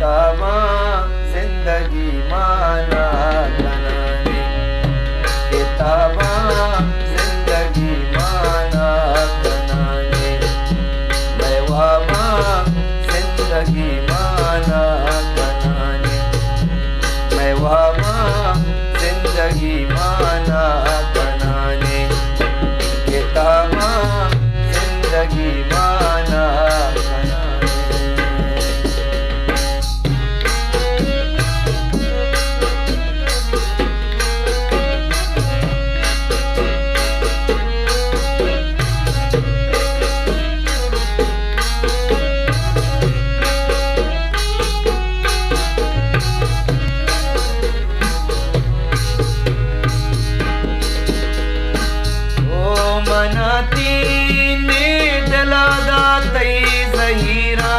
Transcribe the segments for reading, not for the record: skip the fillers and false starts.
किताबा जिंदगी माना कनाने, किताबा जिंदगी माना कनाने, मैं वामा जिंदगी माना कनाने, मैं वामा जिंदगी माना कनाने, किताबा जिंदगी माना कनाने। मनाती ने दलादा तई ज़हीरा,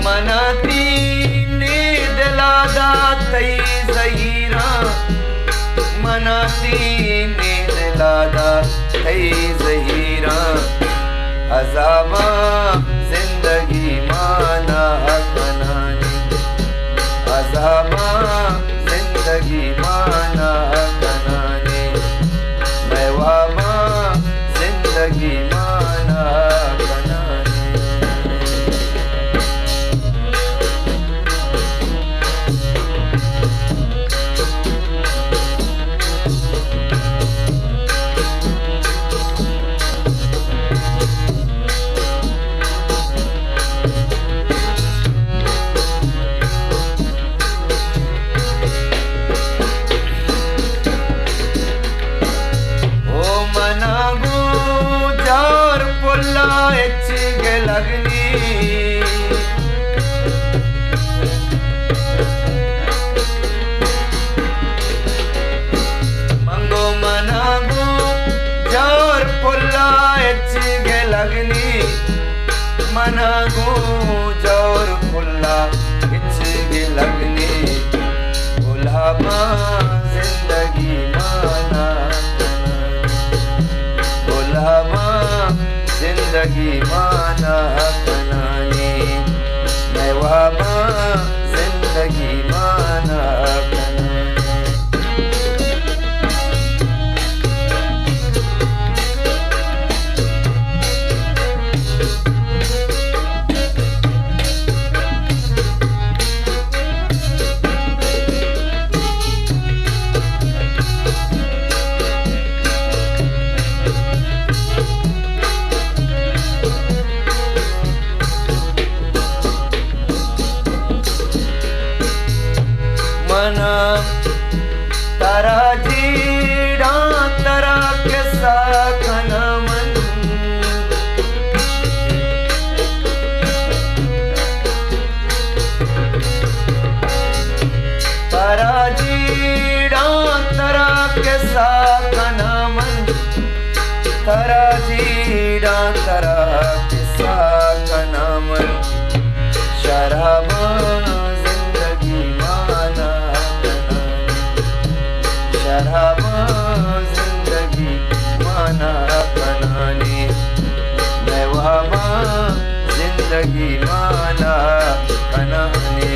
मनाती ने दलादा तई ज़हीरा, मनाती ने दलादा तई ज़हीरा, अज़ामा जिंदगी माना कनाने, अज़ामा जिंदगी माना कनाने, मैं वामा जिंदगी माना कनाने। लगनी मंगो मनागो जोर पुल्ला एच्चिगे लगनी, मनागो जोर पुल्ला एच्चिगे लगनी, गुलाबा जिंदगी माना गुलाबा जिंदगी माना कनाने, मैं वामा जिंदगी माना कनाने। मना तारा जीड़ा तारा कैसा खना मन, तारा जीड़ा तारा कैसा खना मन, तारा जीड़ा तारा कैसा खना मन, शराबा शराबा जिंदगी माना कनाने, मैं वामा जिंदगी माना कनाने।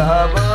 शराब